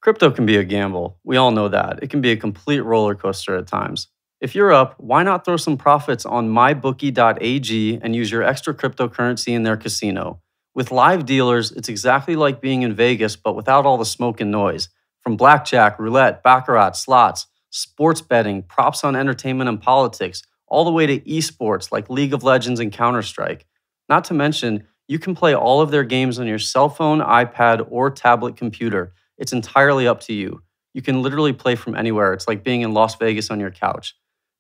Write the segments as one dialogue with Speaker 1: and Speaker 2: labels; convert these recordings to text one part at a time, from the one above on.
Speaker 1: Crypto can be a gamble. We all know that. It can be a complete roller coaster at times. If you're up, why not throw some profits on mybookie.ag and use your extra cryptocurrency in their casino? With live dealers, it's exactly like being in Vegas, but without all the smoke and noise. From blackjack, roulette, baccarat, slots, sports betting, props on entertainment and politics, all the way to esports like League of Legends and Counter-Strike. Not to mention, you can play all of their games on your cell phone, iPad, or tablet computer. It's entirely up to you. You can literally play from anywhere. It's like being in Las Vegas on your couch.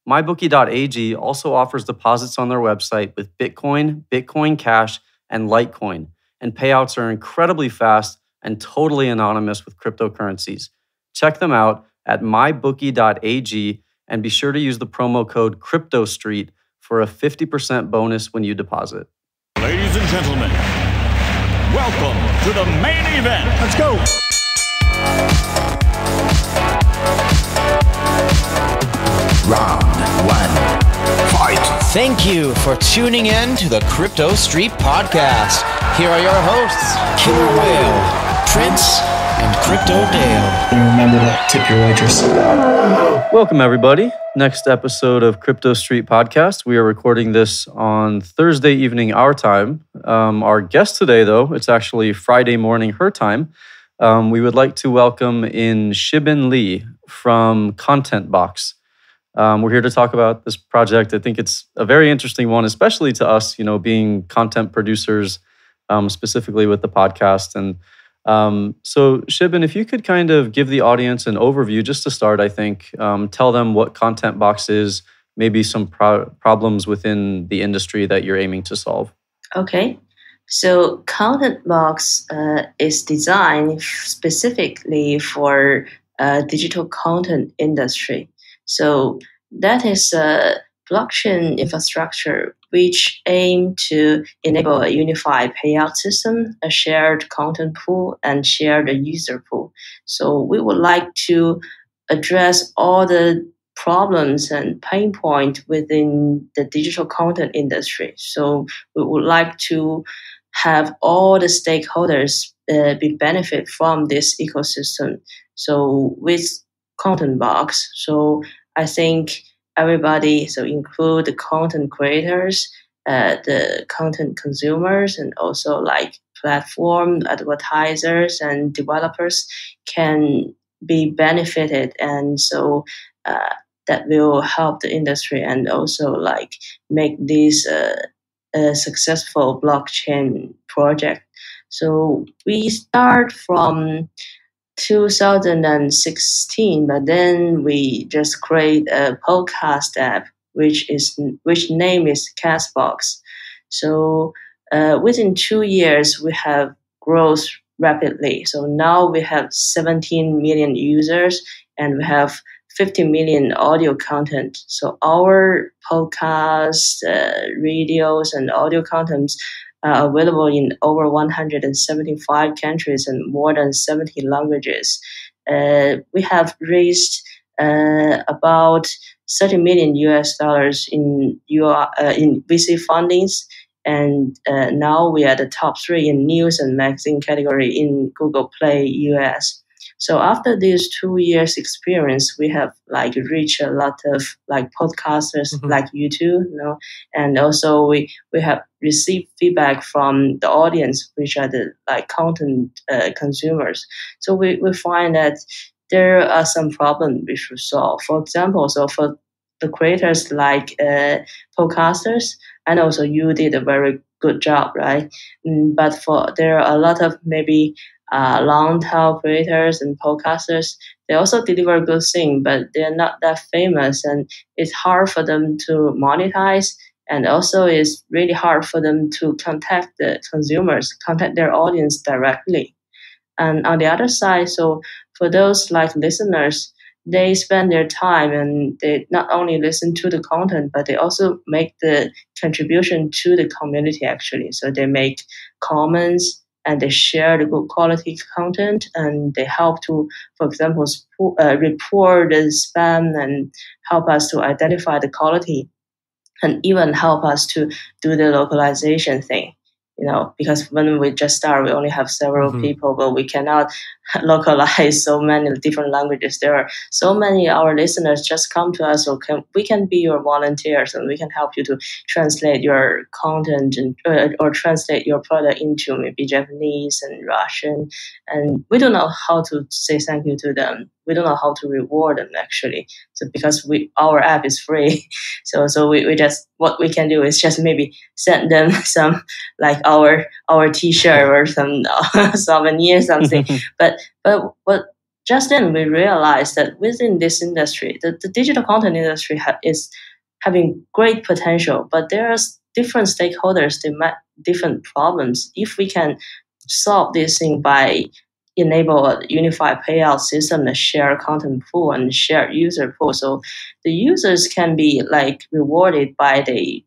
Speaker 1: MyBookie.ag also offers deposits on their website with Bitcoin, Bitcoin Cash, and Litecoin. And payouts are incredibly fast and totally anonymous with cryptocurrencies. Check them out at mybookie.ag and be sure to use the promo code CryptoStreet for a 50% bonus when you deposit.
Speaker 2: Ladies and gentlemen, welcome to the main event.
Speaker 3: Let's go.
Speaker 4: Round one, fight.
Speaker 5: Thank you for tuning in to the Crypto Street Podcast. Here are your hosts, Killer Whale, Prince, and Crypto Dale.
Speaker 3: And remember to tip your waitress.
Speaker 1: Welcome, everybody. Next episode of Crypto Street Podcast. We are recording this on Thursday evening, our time. Our guest today, though, it's actually Friday morning, her time. We would like to welcome in Shibin Li from Content Box. We're here to talk about this project. I think it's a very interesting one, especially to us, being content producers, specifically with the podcast. And so, Shibin, if you could kind of give the audience an overview, just to start, I think, tell them what Content Box is, maybe some problems within the industry that you're aiming to solve.
Speaker 6: Okay. So Content Box is designed specifically for digital content industry. So that is a blockchain infrastructure which aim to enable a unified payout system, a shared content pool, and shared user pool. So we would like to address all the problems and pain points within the digital content industry. So we would like to have all the stakeholders be benefit from this ecosystem. So with Content Box, so I think everybody, so include the content creators, the content consumers, and also like platform advertisers and developers can be benefited, and so that will help the industry and also like make this a successful blockchain project. So we start from 2016, but then we just create a podcast app, which name is Castbox. So within 2 years, we have growth rapidly. So now we have 17 million users and we have 50 million audio content. So our podcasts, videos, and audio contents are available in over 175 countries and more than 70 languages. We have raised about $30 million in VC fundings, and now we are the top 3 in news and magazine category in Google Play US. So after this 2 years experience, we have like reached a lot of like podcasters like you two, and also we have received feedback from the audience, which are the like content consumers. So we find that there are some problems we should solve. For example, so for the creators like podcasters, and also you did a very good job, right? But there are a lot of maybe long tail creators and podcasters. They also deliver good things, but they're not that famous, and it's hard for them to monetize. And also, it's really hard for them to contact the consumers, contact their audience directly. And on the other side, so for those like listeners, they spend their time and they not only listen to the content, but they also make the contribution to the community actually. So they make comments and they share the good quality content, and they help to, for example, report the spam and help us to identify the quality, and even help us to do the localization thing. Because when we just start, we only have several people, but we cannot localized so many different languages. There are so many our listeners just come to us, so we can be your volunteers and we can help you to translate your content and or translate your product into maybe Japanese and Russian. And we don't know how to say thank you to them. We don't know how to reward them actually. So because our app is free, so we just, what we can do is just maybe send them some like our T-shirt or some souvenir something. But just then we realized that within this industry, the digital content industry is having great potential, but there are different stakeholders. They met different problems. If we can solve this thing by enable a unified payout system, a shared content pool and shared user pool, so the users can be like rewarded by they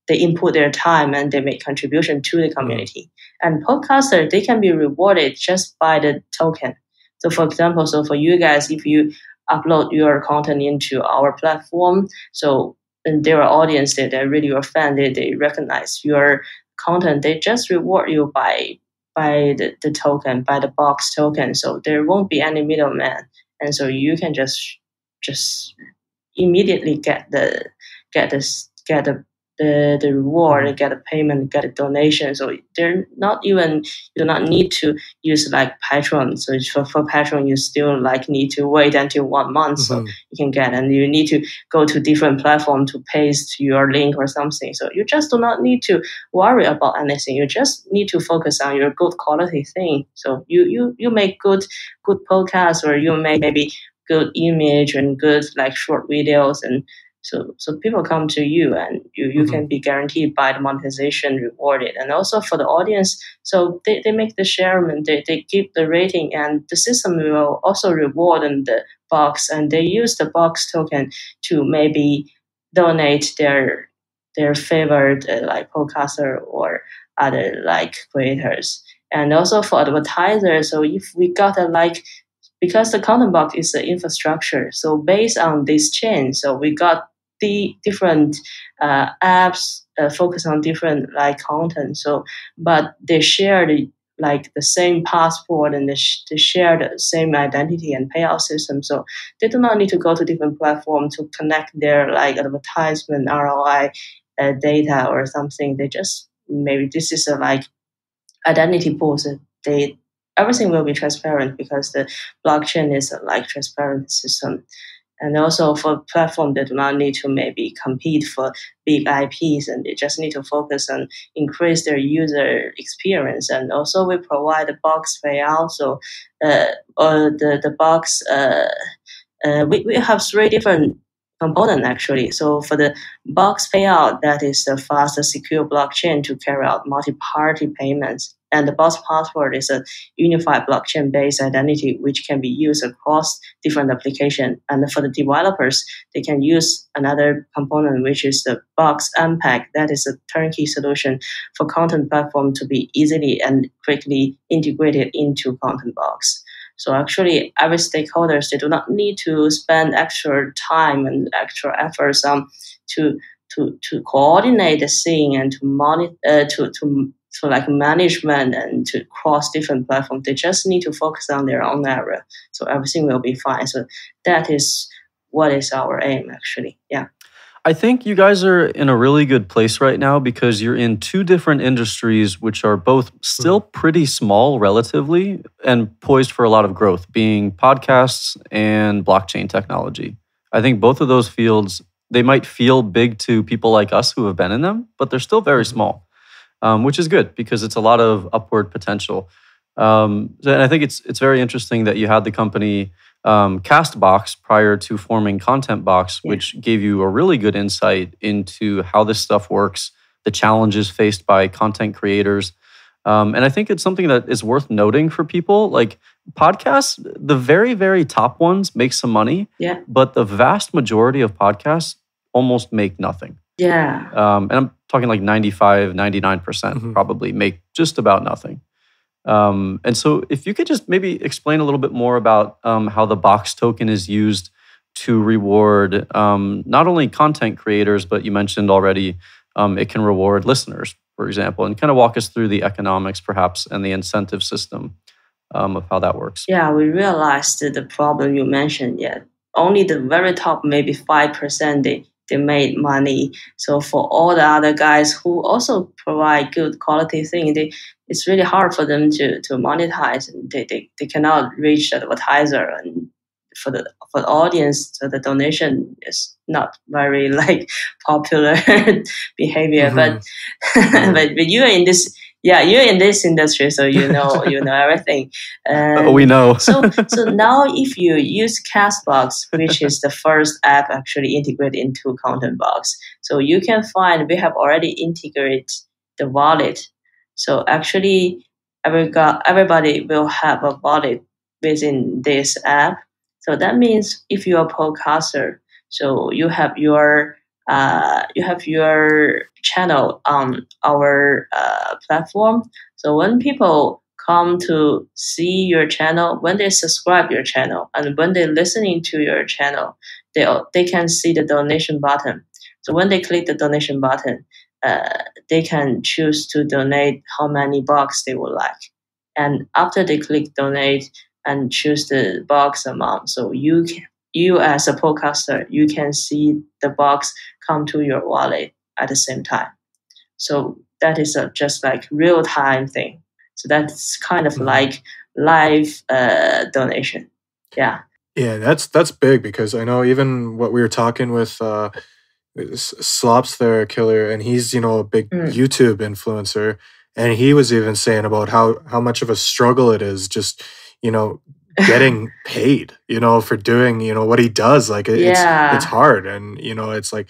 Speaker 6: input their time and they make contribution to the community. And podcasters, they can be rewarded just by the token. So for example, so for you guys, if you upload your content into our platform, so and there are audience that they're really your fan, they recognize your content, they just reward you by the token, by the box token. So there won't be any middleman. And so you can just immediately get the reward, get a payment, get a donation. So they're not even, you do not need to use like Patreon. So for Patreon, you still like need to wait until 1 month so you can get, and you need to go to different platform to paste your link or something. So you just do not need to worry about anything. You just need to focus on your good quality thing. So you make good podcasts, or you make maybe good image and good like short videos, and so people come to you, and you can be guaranteed by the monetization rewarded. And also for the audience, so they make the sharement, they give the rating, and the system will also reward them the box, and they use the box token to maybe donate their favorite like podcaster or other like creators. And also for advertisers, so if we got a like, because the content box is the infrastructure, so based on this chain, so we got the different apps focus on different like content. So, but they share the same passport, and they share the same identity and payout system. So they do not need to go to different platforms to connect their like advertisement ROI data or something. They just, maybe this is a like identity pool. So everything will be transparent because the blockchain is a like transparent system. And also for platforms that do not need to maybe compete for big IPs, and they just need to focus on increase their user experience. And also we provide a box payout. So the box, we have 3 different components actually. So for the box payout, that is the fast, secure blockchain to carry out multi-party payments. And the box passport is a unified blockchain-based identity which can be used across different applications. And for the developers, they can use another component, which is the box unpack. That is a turnkey solution for content platform to be easily and quickly integrated into content box. So actually, every stakeholders, they do not need to spend extra time and extra efforts to coordinate the thing and to monitor to like management and to cross different platforms. They just need to focus on their own area, so everything will be fine. So that is what is our aim actually. Yeah.
Speaker 1: I think you guys are in a really good place right now because you're in 2 different industries which are both still pretty small relatively and poised for a lot of growth, being podcasts and blockchain technology. I think both of those fields, they might feel big to people like us who have been in them, but they're still very small, which is good because it's a lot of upward potential. And I think it's very interesting that you had the company Castbox prior to forming Contentbox, which gave you a really good insight into how this stuff works, the challenges faced by content creators. And I think it's something that is worth noting for people. Like podcasts, the very, very top ones make some money, but the vast majority of podcasts almost make nothing.
Speaker 6: Yeah.
Speaker 1: And I'm talking like 95, 99% probably make just about nothing. And so if you could just maybe explain a little bit more about how the box token is used to reward not only content creators, but you mentioned already it can reward listeners, for example, and kind of walk us through the economics perhaps and the incentive system of how that works.
Speaker 6: Yeah, we realized the problem you mentioned. Yeah, only the very top, maybe 5%, they made money. So for all the other guys who also provide good quality thing, it's really hard for them to monetize, and they cannot reach the advertiser, and for the audience, so the donation is not very like popular behavior. But but you're in this. Yeah, you're in this industry, so you know everything.
Speaker 1: We know.
Speaker 6: So now, if you use Castbox, which is the first app actually integrated into Content Box, so you can find we have already integrated the wallet. So actually, everybody will have a wallet within this app. So that means if you're a podcaster, so you have your channel on our platform. So when people come to see your channel, when they subscribe your channel, and when they're listening to your channel, they can see the donation button. So when they click the donation button, they can choose to donate how many bucks they would like. And after they click donate and choose the box amount, so you as a podcaster, you can see the box come to your wallet at the same time. So that is just like real time thing. So that's kind of like live donation. Yeah.
Speaker 7: Yeah, that's big because I know even what we were talking with Slops there, Killer, and he's a big YouTube influencer, and he was even saying about how much of a struggle it is just getting paid for doing what he does. Like it's hard, and it's like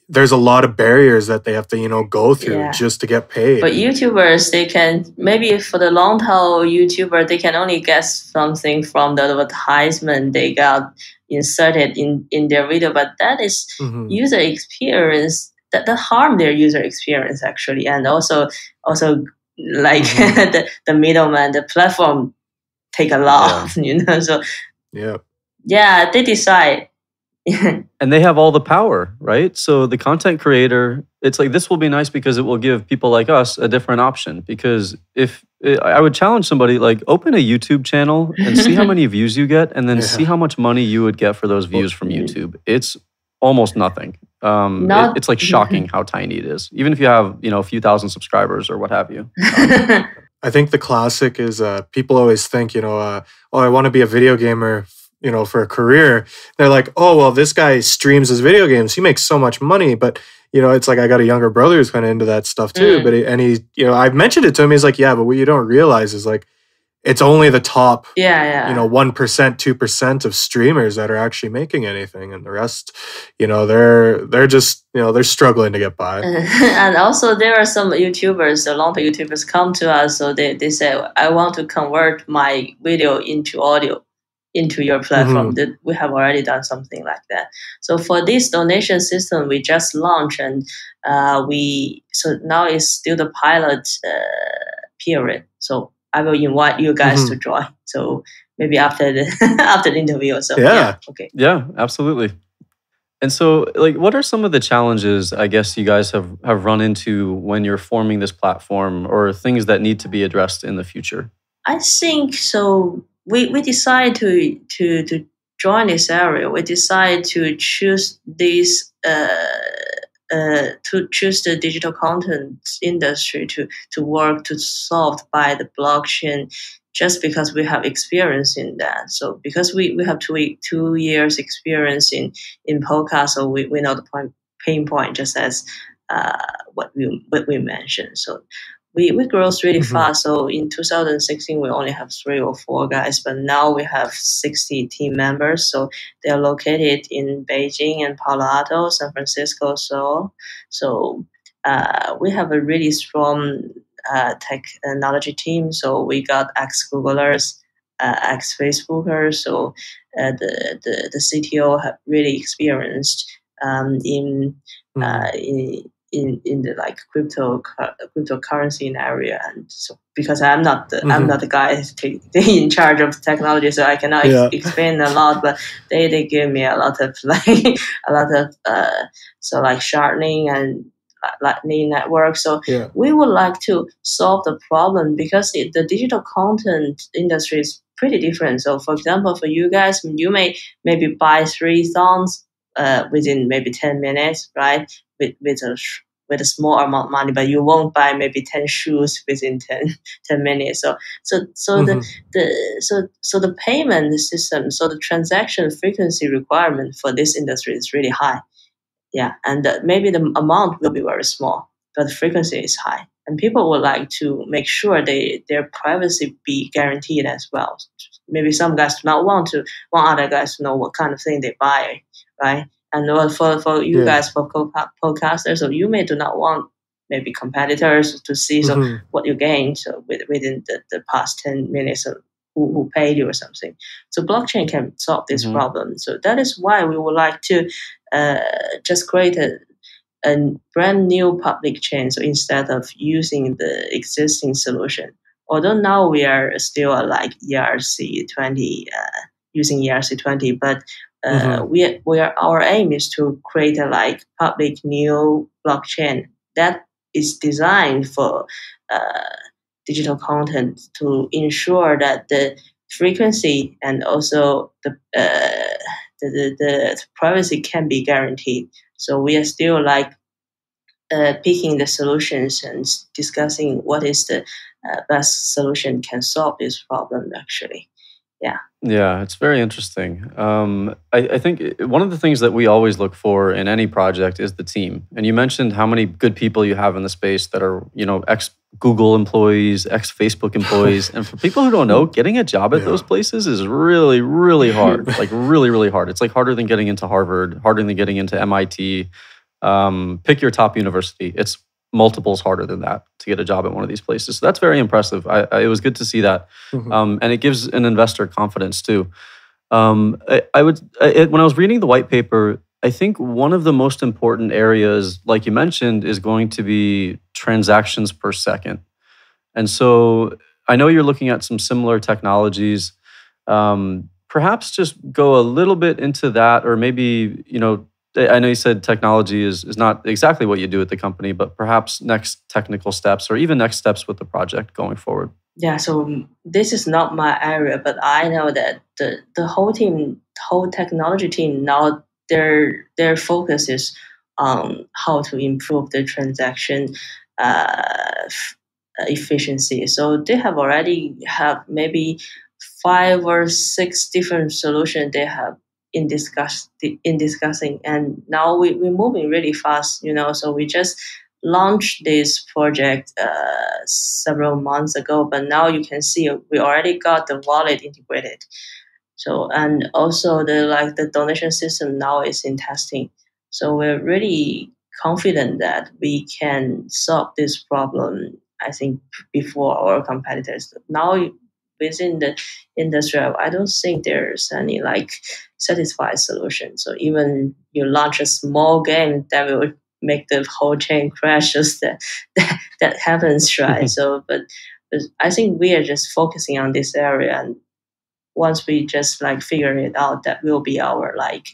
Speaker 7: there's a lot of barriers that they have to go through just to get paid.
Speaker 6: But YouTubers, they can maybe for the long tail YouTuber, they can only get something from the advertisement they got inserted in their video, but that is user experience that harm their user experience actually, and also like the middleman, the platform take a lot, so they decide.
Speaker 1: And they have all the power, right? So the content creator, it's like, this will be nice because it will give people like us a different option. Because if I would challenge somebody, like, open a YouTube channel and see how many views you get, and then see how much money you would get for those views from YouTube. It's almost nothing. It's like shocking how tiny it is, even if you have a few thousand subscribers or what have you.
Speaker 7: I think the classic is people always think I want to be a video gamer for a career. They're like, oh, well, this guy streams his video games. He makes so much money. But, it's like I got a younger brother who's kind of into that stuff too. But I've mentioned it to him. He's like, yeah, but what you don't realize is like, it's only the top, 1%, 2% of streamers that are actually making anything. And the rest, they're just, they're struggling to get by.
Speaker 6: And also there are some YouTubers, a lot of YouTubers come to us. So they say, I want to convert my video into audio into your platform. That we have already done something like that. So for this donation system, we just launched, and so now it's still the pilot period. So I will invite you guys to join. So maybe after the after the interview or so.
Speaker 7: Yeah.
Speaker 6: Okay.
Speaker 1: Yeah, absolutely. And so, like, what are some of the challenges I guess you guys have run into when you're forming this platform, or things that need to be addressed in the future?
Speaker 6: I think so. We decided to join this area. We decided to choose this to choose the digital content industry to work to solve by the blockchain, just because we have experience in that. So because we have 2 years experience in podcast, so we know the pain point, just as what we mentioned. So we grow really fast. So in 2016, we only have 3 or 4 guys, but now we have 60 team members. So they are located in Beijing and Palo Alto, San Francisco, Seoul. So we have a really strong technology team. So we got ex-Googlers, ex-Facebookers. So the CTO have really experienced in the like cryptocurrency area, and so because I'm not the guy in charge of technology, so I cannot explain a lot. But they give me a lot of so like sharding and Lightning Network. So
Speaker 7: Yeah.
Speaker 6: we would like to solve the problem because the digital content industry is pretty different. So, for example, for you guys, you may maybe buy 3 songs within maybe 10 minutes, right? With a small amount of money, but you won't buy maybe 10 shoes within 10 minutes.
Speaker 7: Mhm.
Speaker 6: So the payment system, so the transaction frequency requirement for this industry is really high. Yeah, and maybe the amount will be very small, but the frequency is high, and people would like to make sure their privacy be guaranteed as well. Maybe some guys do not want other guys to know what kind of thing they buy, right? And for you
Speaker 7: Yeah.
Speaker 6: guys, for podcasters, so you may do not want maybe competitors to see so
Speaker 7: Mhm.
Speaker 6: what you gained so within the past 10 minutes of who paid you or something. So blockchain can solve this
Speaker 1: Mhm.
Speaker 6: problem. So that is why we would like to uh, just create a brand new public chain. So instead of using the existing solution, although now we are still like ERC20, using ERC20, but
Speaker 7: Mhm.
Speaker 6: we are our aim is to create a like public new blockchain that is designed for digital content to ensure that the frequency and also the privacy can be guaranteed. So we are still like picking the solutions and discussing what is the best solution can solve this problem. Actually, yeah.
Speaker 1: Yeah, it's very interesting. I think one of the things that we always look for in any project is the team. And you mentioned how many good people you have in the space that are, ex Google employees, ex Facebook employees. And for people who don't know, getting a job at those
Speaker 7: Yeah.
Speaker 1: places is really, really hard. Like really, really hard. It's like harder than getting into Harvard, harder than getting into MIT. Pick your top university. It's multiples harder than that to get a job at one of these places. So that's very impressive. It was good to see that,
Speaker 7: Mhm.
Speaker 1: and it gives an investor confidence too. When I was reading the white paper, I think one of the most important areas, like you mentioned, is going to be transactions per second. And so I know you're looking at some similar technologies. Perhaps just go a little bit into that, or maybe, I know you said technology is not exactly what you do at the company, but perhaps next technical steps or even next steps with the project going forward.
Speaker 6: Yeah, so this is not my area, but I know that the whole team, whole technology team now their focus is on how to improve the transaction efficiency. So they have already have maybe 5 or 6 different solutions they have in discussing, and now we're moving really fast. So we just launched this project several months ago, but now you can see we already got the wallet integrated. So and also the donation system now is in testing. So we're really confident that we can solve this problem. I think before our competitors. Now within the industry, I don't think there's any like satisfied solution. So even you launch a small game that will make the whole chain crashes that happens, right? But I think we are just focusing on this area, and once we just like figure it out, that will be our like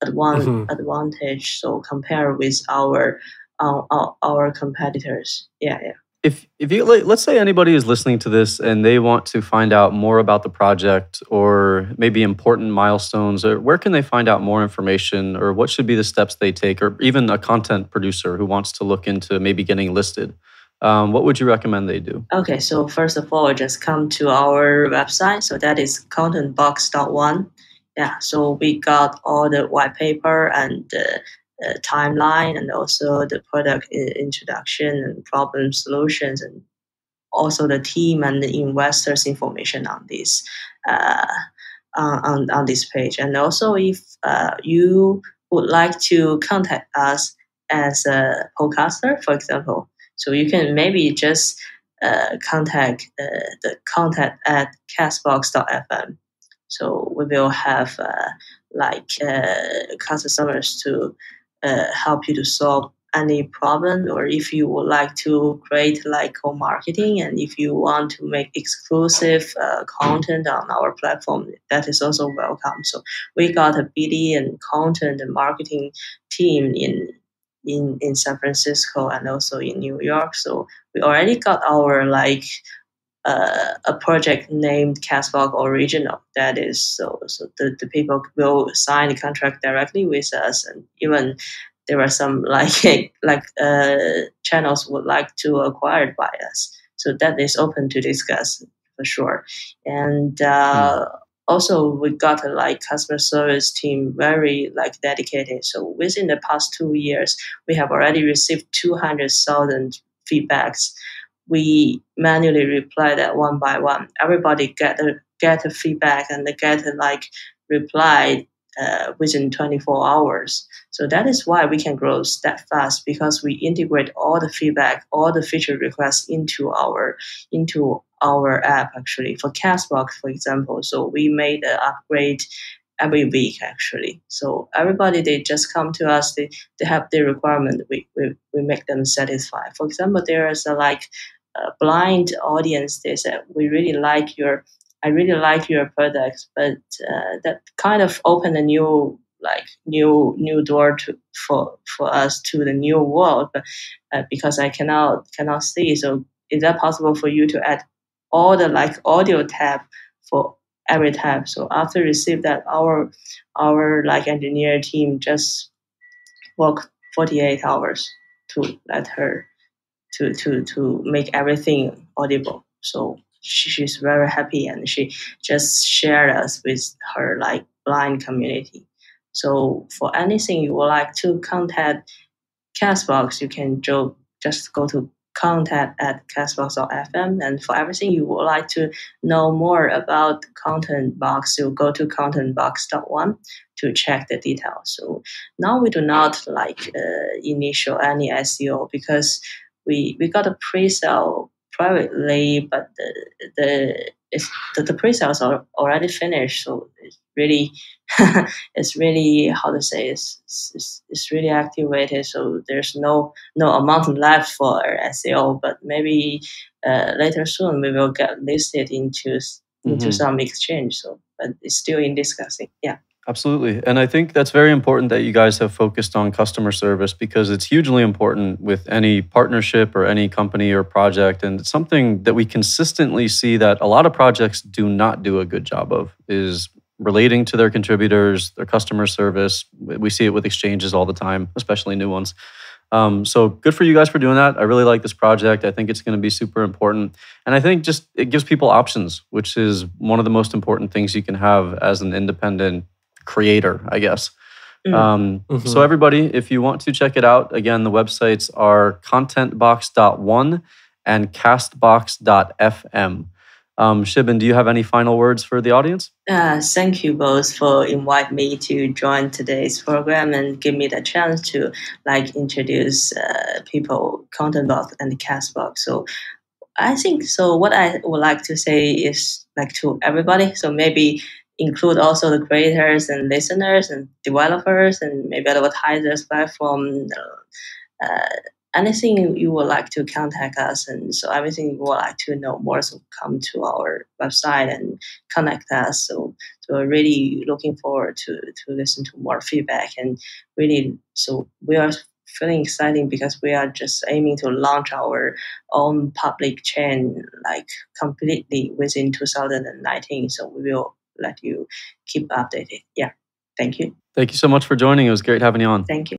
Speaker 7: Mhm.
Speaker 6: advantage. So compare with our competitors. Yeah, yeah.
Speaker 1: If you let's say anybody is listening to this and they want to find out more about the project or maybe important milestones, or where can they find out more information, or what should be the steps they take, or even a content producer who wants to look into maybe getting listed, what would you recommend they do?
Speaker 6: Okay, so first of all, just come to our website. So that is contentbox.one. Yeah, so we got all the white paper and the timeline, and also the product introduction and problem solutions, and also the team and the investors information on this uh, on this page. And also, if you would like to contact us as a podcaster, for example, so you can maybe just contact the contact at castbox.fm. So we will have customers to help you to solve any problem, or if you would like to create like co-marketing, and if you want to make exclusive content on our platform, that is also welcome. So we got a BD and content and marketing team in San Francisco and also in New York. So we already got our a project named Castbox Original. That is so the people will sign the contract directly with us, and even there are some channels would like to acquire it by us. So that is open to discuss for sure. And also we got a customer service team very dedicated. So within the past 2 years, we have already received 200,000 feedbacks. We manually reply that one by one. Everybody get a feedback and they get a reply within 24 hours. So that is why we can grow that fast, because we integrate all the feedback, all the feature requests into our app actually. For Castbox, for example, so we made an upgrade every week actually. So everybody, they just come to us, they have their requirement, we make them satisfied. For example, there is a blind audience. They said, I really like your products, but that kind of opened a new door for us to the new world. But because I cannot see, so is that possible for you to add all the audio tab for every tab? So after receive that, our engineer team just worked 48 hours to let her to make everything audible. So she's very happy, and she just shared us with her blind community. So for anything you would like to contact Castbox, you can just go to contact@castbox.fm, and for everything you would like to know more about Content Box, you go to contentbox.one to check the details. So now we do not initial any SEO, because we got a pre-sale privately, but the pre-sales are already finished. So it's really it's really, how to say, it's really activated. So there's no amount left for SEO, but maybe later soon we will get listed into some exchange. So, but it's still in discussing. Yeah.
Speaker 1: Absolutely. And I think that's very important that you guys have focused on customer service, because it's hugely important with any partnership or any company or project. And it's something that we consistently see that a lot of projects do not do a good job of, is relating to their contributors, their customer service. We see it with exchanges all the time, especially new ones. So good for you guys for doing that. I really like this project. I think it's going to be super important. And I think just it gives people options, which is one of the most important things you can have as an independent creator, I guess. So everybody, if you want to check it out, again, the websites are contentbox.one and castbox.fm. Shibin, do you have any final words for the audience?
Speaker 6: Thank you both for inviting me to join today's program and give me the chance to introduce people, Contentbox and Castbox. So I think so. What I would like to say is to everybody. So maybe include also the creators and listeners and developers and maybe advertisers platform. Anything you would like to contact us, and so everything you would like to know more, so come to our website and connect us. So we're really looking forward to listen to more feedback, and really, so we are feeling exciting because we are just aiming to launch our own public chain completely within 2019. So we will let you keep updated. Yeah. Thank you.
Speaker 1: Thank you so much for joining. It was great having you on.
Speaker 6: Thank you.